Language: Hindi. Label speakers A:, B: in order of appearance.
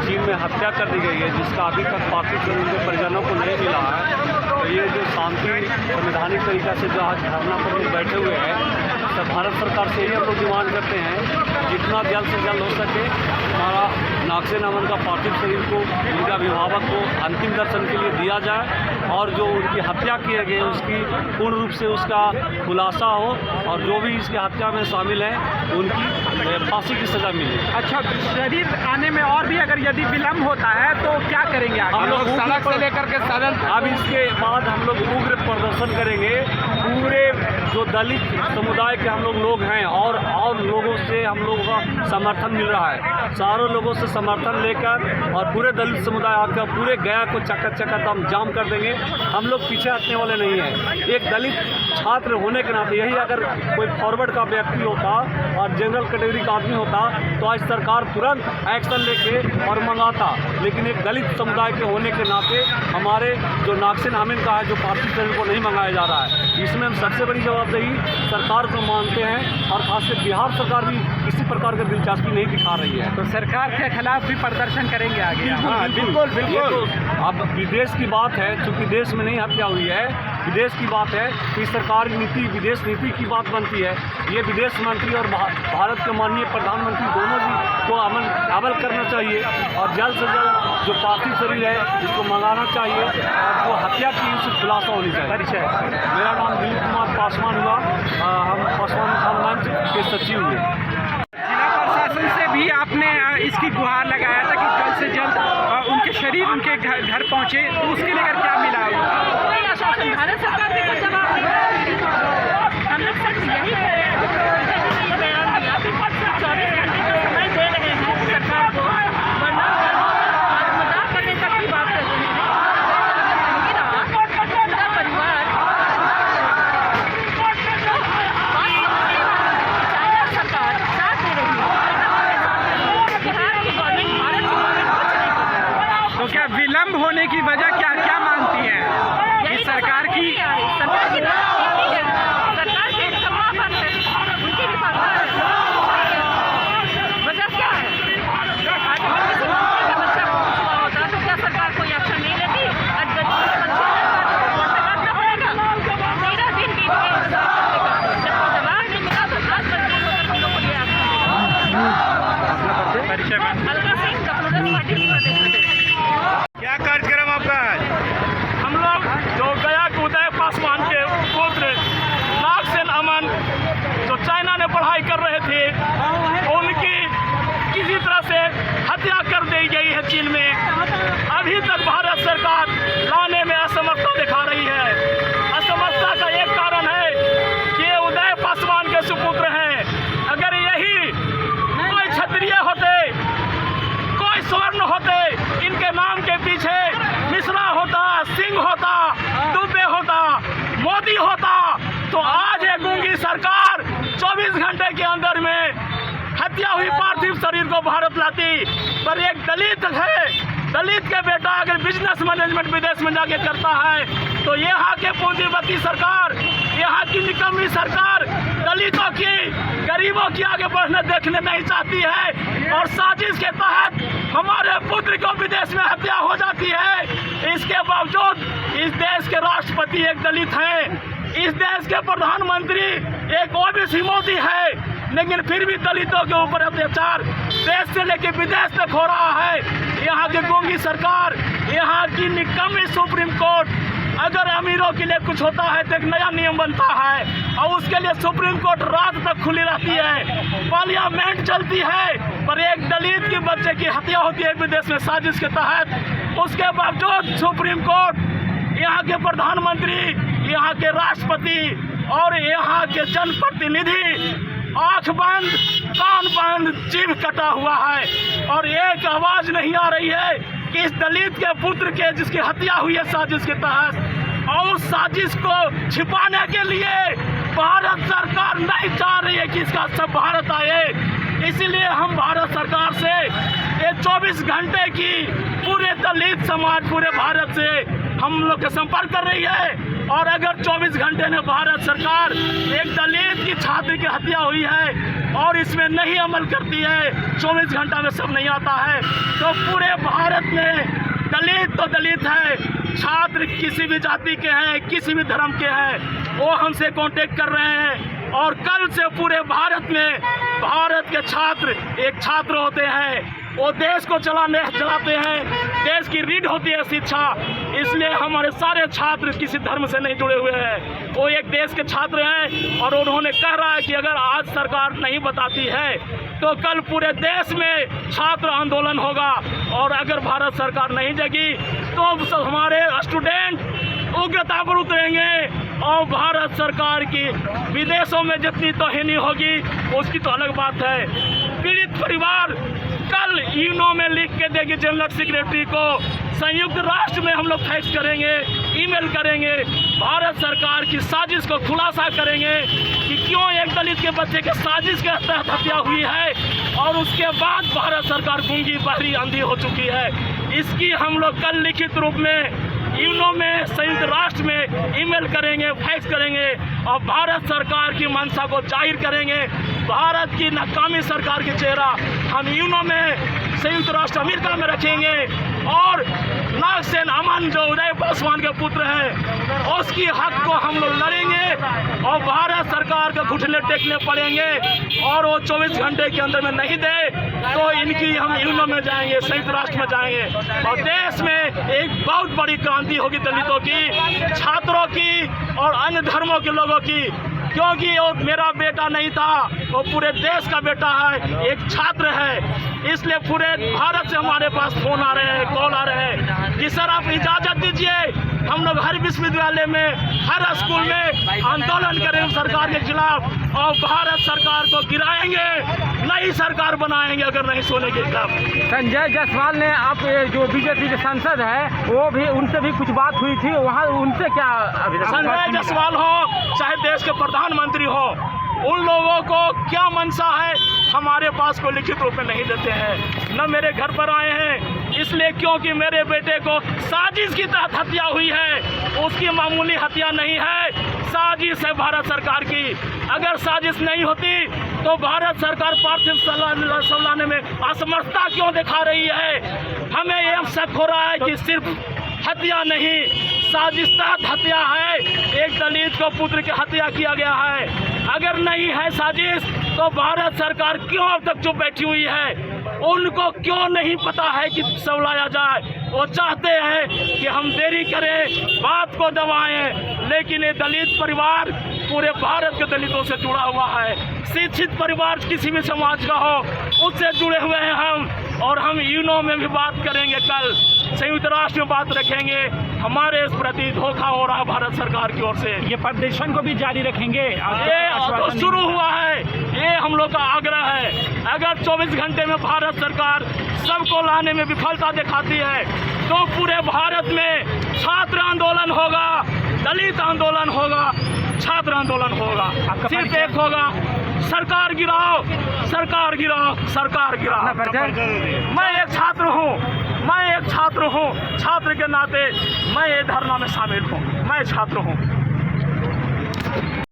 A: चीन में हत्या कर दी गई है, जिसका अभी तक पाकिस्तान उनके परिजनों को नहीं मिला है। तो ये जो शांति संवैधानिक तरीक़ा से जो आज धरना पर लोग बैठे हुए हैं, तो भारत सरकार से ही हम लोग डिमांड करते हैं जितना जल्द से जल्द हो सके हमारा नागसेन अमन का पार्थिव शरीर को उनके अभिभावक को अंतिम दर्शन के लिए दिया जाए, और जो उनकी हत्या किए गए उसकी पूर्ण रूप से उसका खुलासा हो, और जो भी इसकी हत्या में शामिल हैं उनकी फांसी की सज़ा मिले।
B: अच्छा, शरीर आने में और भी अगर यदि विलम्ब होता है तो क्या करेंगे आगे?
A: हम लोग
B: सड़क से लेकर के सदन,
A: अब इसके बाद हम लोग उग्र प्रदर्शन करेंगे। पूरे जो दलित समुदाय के हम लोग हैं और लोगों से हम लोगों का समर्थन मिल रहा है, सारों लोगों से समर्थन लेकर और पूरे दलित समुदाय आकर पूरे गया को चक्कर हम जाम कर देंगे। हम लोग पीछे हटने वाले नहीं हैं। एक दलित छात्र होने के नाते यही अगर कोई फॉरवर्ड का व्यक्ति होता और जनरल कैटेगरी का आदमी होता तो आज सरकार तुरंत एक्शन लेके और मंगाता, लेकिन एक दलित समुदाय के होने के नाते हमारे जो नागसेन अमन का है जो पार्थिव शरीर को नहीं मंगाया जा रहा है, इसमें हम सबसे बड़ी जवाबदेही सरकार को मानते हैं, और खासकर बिहार सरकार भी किसी प्रकार की दिलचस्पी नहीं दिखा रही है।
B: तो सरकार के खिलाफ भी प्रदर्शन करेंगे आगे?
A: बिल्कुल। ये तो अब विदेश की बात है, चूँकि देश में नहीं हत्या हुई है, विदेश की बात है, कि सरकार नीति विदेश नीति की बात बनती है। ये विदेश मंत्री और भारत के माननीय प्रधानमंत्री दोनों जी को अमल करना चाहिए, और जल्द से जल्द जो पार्थिव शरीर है इसको मंगाना चाहिए, और जो हत्या की उसकी खुलासा होनी चाहिए।
B: परिचय?
A: मेरा नाम दिलीप कुमार पासवान हुआ, हम पासवान उत्थान मंच के सचिव हुए।
B: जिला प्रशासन से भी आपने इसकी गुहार लगाया था कि जल्द से जल्द उनके शरीर उनके घर पहुँचे, तो उसके लेकर क्या मिला?
C: कोई आश्वासन भारत सरकार ने कुछ जवाब नहीं। हम लोग सिर्फ यही कह रहे हैं, ये बयान दिया 24 घंटे का समय दे रहे हैं सरकार को, वरना आत्मदाह करने तक की बात कर रहे हैं। उनका परिवार चाइना सरकार साथ दे रही है, बिहार की गवर्नमेंट, भारत की गवर्नमेंट कुछ नहीं कर रही है।
B: तो क्या विलम्ब होने की वजह क्या मानती हैं? कि सरकार की
C: सरकार की क्षमा पर है, उनकी भी परवाह है। वजह क्या है? आज किसी का बच्चा कुछ हुआ होता तो क्या सरकार कोई एक्शन नहीं लेती? आज गरीब बच्चे करना पड़ेगा। 13 दिन बीत गए, जब जवाब नहीं मिला तो 10 बजे हम लोग को ये एक्शन
B: परिचय में
C: अलका सिंह कम्युनिस्ट पार्टी की प्रदेश।
B: क्या कार्यक्रम आपका?
D: हम लोग जो गया के उदय पासवान के पुत्र नागसेन अमन जो चाइना में पढ़ाई कर रहे थे, उनकी किसी तरह से हत्या कर दी गई है चीन में। अभी तक भारत सरकार लाने में असमर्थता दिखा रही है। असमर्थता का एक कारण है कि ये उदय पासवान के सुपुत्र हैं। अगर यही कोई क्षत्रिय होते, कोई स्वर्ण होते, इनके नाम के पीछे मिश्रा होता, सिंह होता, दुबे होता, मोदी होता, तो आज ये गूंगी सरकार 24 घंटे के अंदर में हत्या हुई पार्थिव शरीर को भारत लाती। पर एक दलित है, दलित के बेटा अगर बिजनेस मैनेजमेंट विदेश में जाके करता है तो यहाँ के पूंजीपति सरकार, यहाँ की निकम्मी सरकार दलितों की, गरीबों की आगे बढ़ने देखने नहीं चाहती है, और साजिश के तहत हमारे पुत्र को विदेश में हत्या हो जाती है। इसके बावजूद इस देश के राष्ट्रपति एक दलित हैं, इस देश के प्रधानमंत्री एक ओबीसी मोदी है, लेकिन फिर भी दलितों के ऊपर अत्याचार देश से लेकर विदेश तक हो रहा है। यहाँ की गूंगी सरकार, यहाँ की निकम्मी सुप्रीम कोर्ट, अगर अमीरों के लिए कुछ होता है तो एक नया नियम बनता है, और उसके लिए सुप्रीम कोर्ट रात तक खुली रहती है, पार्लियामेंट चलती है, पर एक दलित के बच्चे की हत्या होती है विदेश में साजिश के तहत। उसके बावजूद सुप्रीम कोर्ट, यहाँ के प्रधानमंत्री, यहाँ के राष्ट्रपति और यहाँ के जनप्रतिनिधि आंख बंद, कान बंद, जीभ कटा हुआ है, और एक आवाज नहीं आ रही है कि इस दलित के पुत्र के जिसकी हत्या हुई है साजिश के तहत, और उस साजिश को छिपाने के लिए भारत सरकार नहीं चाह रही है कि इसका सब भारत आए। इसलिए हम भारत सरकार से ये 24 घंटे की पूरे दलित समाज पूरे भारत से हम लोग के संपर्क कर रही है। और अगर 24 घंटे में भारत सरकार एक दलित की छात्र की हत्या हुई है और इसमें नहीं अमल करती है, 24 घंटा में सब नहीं आता है, तो पूरे भारत में दलित तो दलित है, छात्र किसी भी जाति के हैं, किसी भी धर्म के हैं, वो हमसे कांटेक्ट कर रहे हैं। और कल से पूरे भारत में भारत के छात्र एक छात्र होते हैं, वो देश को चलाते हैं, देश की रीढ़ होती है शिक्षा। इसलिए हमारे सारे छात्र किसी धर्म से नहीं जुड़े हुए हैं, वो एक देश के छात्र हैं। और उन्होंने कह रहा है कि अगर आज सरकार नहीं बताती है तो कल पूरे देश में छात्र आंदोलन होगा। और अगर भारत सरकार नहीं जगी तो हमारे स्टूडेंट उग्रता पर उतरेंगे। और भारत सरकार की विदेशों में जितनी तौहीनी होगी उसकी तो अलग बात है। पीड़ित परिवार कल यूनो में लिख के देगी जनरल सेक्रेटरी को, संयुक्त राष्ट्र में हम लोग फैक्स करेंगे, ईमेल करेंगे, भारत सरकार की साजिश को खुलासा करेंगे कि क्यों एक दलित के बच्चे के साजिश के तहत हत्या हुई है और उसके बाद भारत सरकार गूंगी बहरी अंधी हो चुकी है। इसकी हम लोग कल लिखित रूप में यूनो में संयुक्त राष्ट्र में ईमेल करेंगे, फैक्स करेंगे और भारत सरकार की मंशा को जाहिर करेंगे। भारत की नाकामी सरकार के चेहरा हम यूनो में संयुक्त राष्ट्र अमेरिका में रखेंगे। और नागसेन अमन जो उदय पासवान के पुत्र हैं उसकी हक को हम लोग लड़ेंगे और भारत सरकार के घुटने टेकने पड़ेंगे। और वो 24 घंटे के अंदर में नहीं दे तो इनकी हम यूनो में जाएंगे, संयुक्त राष्ट्र में जाएंगे और देश में एक बहुत बड़ी क्रांति होगी दलितों की, छात्रों की और अन्य धर्मों के लोगों की। क्योंकि वो मेरा बेटा नहीं था, वो पूरे देश का बेटा है, एक छात्र है। इसलिए पूरे भारत से हमारे पास फोन आ रहे हैं, कॉल आ रहे हैं कि सर आप इजाज़त दीजिए, हम लोग हर विश्वविद्यालय में, हर स्कूल में आंदोलन करेंगे सरकार के खिलाफ और भारत सरकार को गिराएंगे, नई सरकार बनाएंगे अगर नहीं सोने के खिलाफ।
B: संजय जायसवाल ने आप जो बीजेपी के सांसद है वो भी, उनसे भी कुछ बात हुई थी, वहाँ उनसे क्या
D: संजय जायसवाल हो चाहे देश के प्रधानमंत्री हो, उन लोगों को क्या मंशा है हमारे पास को लिखित रूप में नहीं देते हैं, न मेरे घर पर आए हैं। इसलिए क्योंकि मेरे बेटे को साजिश की तहत हत्या हुई है, उसकी मामूली हत्या नहीं है, साजिश है भारत सरकार की। अगर साजिश नहीं होती तो भारत सरकार पार्थिव शव लाने में असमर्थता क्यों दिखा रही है। हमें यह शक हो रहा है कि सिर्फ हत्या नहीं, साजिश तहत हत्या है, एक दलित को पुत्र की हत्या किया गया है। अगर नहीं है साजिश तो भारत सरकार क्यों अब तक चुप बैठी हुई है। उनको क्यों नहीं पता है कि सवलाया जाए। वो चाहते हैं कि हम देरी करें, बात को दबाएं, लेकिन ये दलित परिवार पूरे भारत के दलितों से जुड़ा हुआ है। शिक्षित परिवार किसी भी समाज का हो उससे जुड़े हुए हैं हम। और हम यूनो में भी बात करेंगे, कल संयुक्त राष्ट्र में बात रखेंगे। हमारे इस प्रति धोखा हो रहा भारत सरकार की ओर से।
B: ये प्रदर्शन को भी जारी रखेंगे।
D: ये तो शुरू हुआ है, ये हम लोग का आग्रह है। अगर 24 घंटे में भारत सरकार सबको लाने में विफलता दिखाती है तो पूरे भारत में छात्र आंदोलन होगा, दलित आंदोलन होगा, छात्र आंदोलन होगा। सिर्फ एक होगा, सरकार गिराओ, सरकार गिराओ, सरकार गिराओ। मैं एक छात्र हूँ, छात्र के नाते मैं ये धरना में शामिल हूँ, मैं छात्र हूँ।